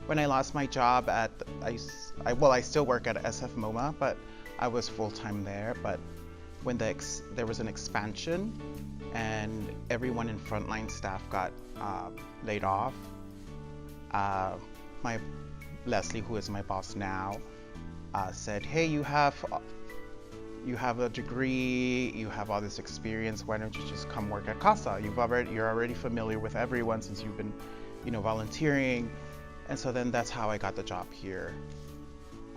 when I lost my job at, I still work at SF MoMA, but I was full-time there. But when there was an expansion and everyone in frontline staff got laid off, my Leslie, who is my boss now, said, "Hey, you have a degree, you have all this experience. Why don't you just come work at Casa? You're already familiar with everyone since you've been, volunteering." And so then that's how I got the job here.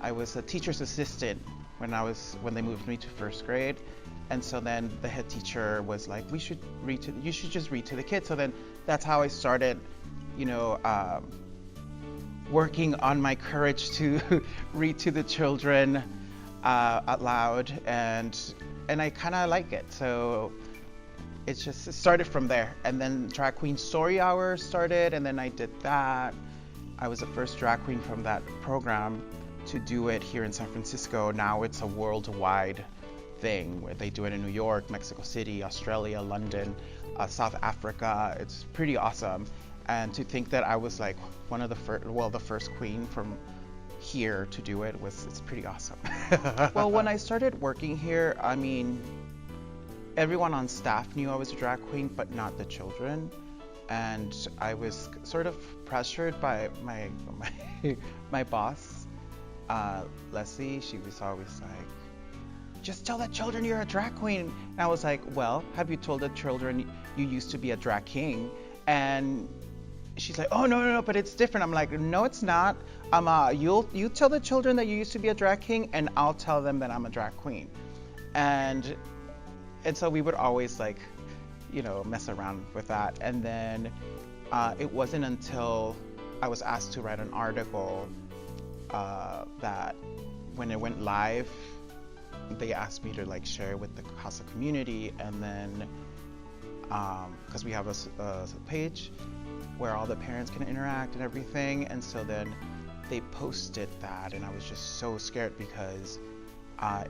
I was a teacher's assistant when they moved me to first grade, and so then the head teacher was like, you should just read to the kids. So then that's how I started, working on my courage to read to the children out loud, and I kind of like it. So it started from there, and then Drag Queen Story Hour started, and then I did that. I was the first drag queen from that program to do it here in San Francisco. Now it's a worldwide thing where they do it in New York, Mexico City, Australia, London, South Africa. It's pretty awesome. And to think that I was like one of the first queen from here to do it it's pretty awesome. Well, when I started working here, I mean, everyone on staff knew I was a drag queen, but not the children. And I was sort of pressured by my boss, Leslie. She was always like, "Just tell the children you're a drag queen." And I was like, "Well, have you told the children you used to be a drag king?" And she's like, "Oh, no, but it's different." I'm like, "No, it's not. You tell the children that you used to be a drag king, and I'll tell them that I'm a drag queen." And so we would always mess around with that. And then it wasn't until I was asked to write an article that when it went live, they asked me to share it with the Casa community. And then because we have a page where all the parents can interact and everything, and so then they posted that, and I was just so scared because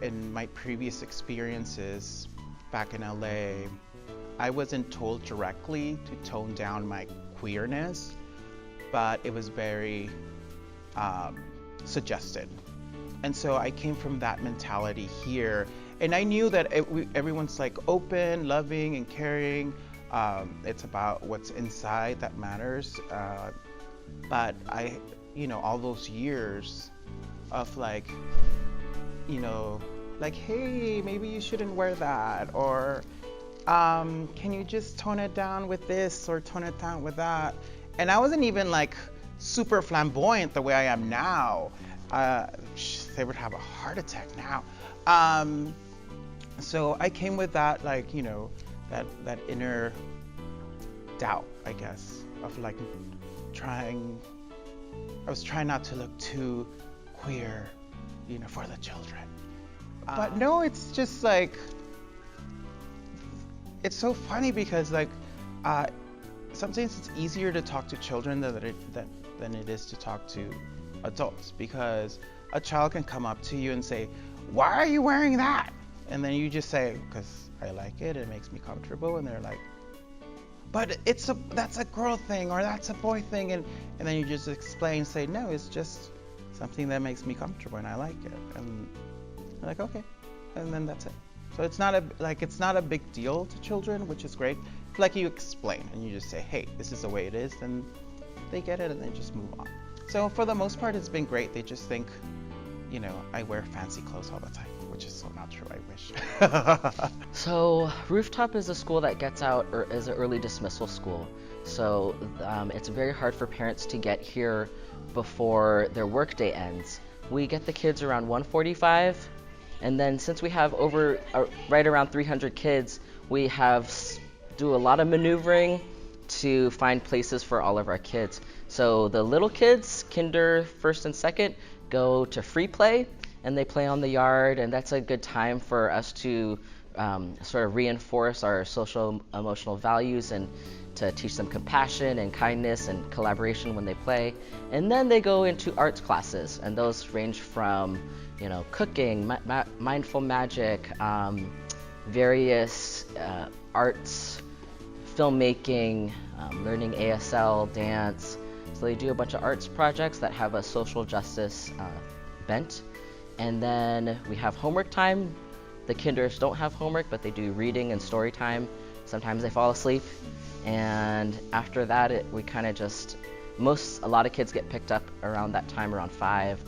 in my previous experiences back in LA, I wasn't told directly to tone down my queerness, but it was very suggested. And so I came from that mentality here, and I knew that everyone's open, loving, and caring. It's about what's inside that matters. But all those years of hey, maybe you shouldn't wear that, or can you just tone it down with this or tone it down with that? And I wasn't even super flamboyant the way I am now. They would have a heart attack now. So I came with that, that inner doubt, I guess, of I was trying not to look too queer, for the children. But no, it's just it's so funny because sometimes it's easier to talk to children than it is to talk to adults, because a child can come up to you and say, "Why are you wearing that?" And then you just say, "Because I like it, it makes me comfortable." And they're like, "But that's a girl thing, or that's a boy thing." And then you just explain, say, "No, it's just something that makes me comfortable and I like it." And they're like, "Okay." And then that's it. So it's not a big deal to children, which is great. You explain and you just say, "Hey, this is the way it is," and they get it and they just move on. So for the most part, it's been great. They just think, I wear fancy clothes all the time, which is so not true, I wish. So Rooftop is a school that gets out, or is an early dismissal school. So it's very hard for parents to get here before their workday ends. We get the kids around 1:45, and then since we have right around 300 kids, we do a lot of maneuvering to find places for all of our kids. So the little kids, kinder, first and second, go to free play, and they play on the yard, and that's a good time for us to sort of reinforce our social emotional values and to teach them compassion and kindness and collaboration when they play. And then they go into arts classes, and those range from cooking, mindful magic, various arts, filmmaking, learning ASL, dance, So they do a bunch of arts projects that have a social justice bent. And then we have homework time. The kinders don't have homework, but they do reading and story time. Sometimes they fall asleep. And after that, we kind of just, a lot of kids get picked up around that time, around 5.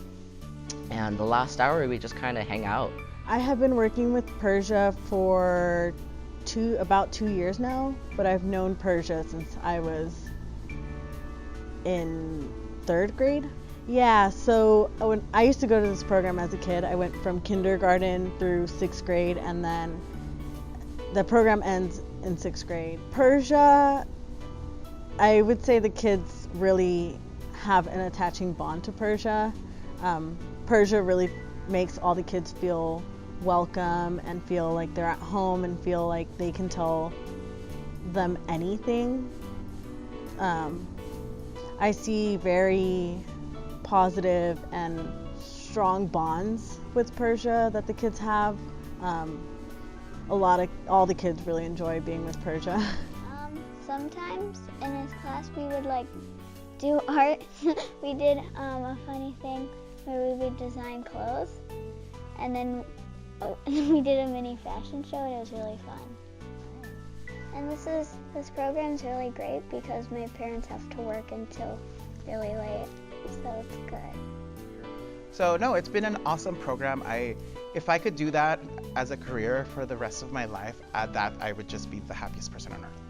And the last hour, we just kind of hang out. I have been working with Persia for about 2 years now, but I've known Persia since I was in 3rd grade. Yeah, so when I used to go to this program as a kid, I went from kindergarten through 6th grade, and then the program ends in 6th grade. Persia, I would say the kids really have an attaching bond to Persia. Persia really makes all the kids feel welcome and feel like they're at home and feel like they can tell them anything. I see very positive and strong bonds with Persia that the kids have. All the kids really enjoy being with Persia. Sometimes in his class we would do art. We did a funny thing where we would design clothes, and then we did a mini fashion show, and it was really fun. And this program is really great because my parents have to work until really late, so it's good. So no, it's been an awesome program. If I could do that as a career for the rest of my life, I would just be the happiest person on earth.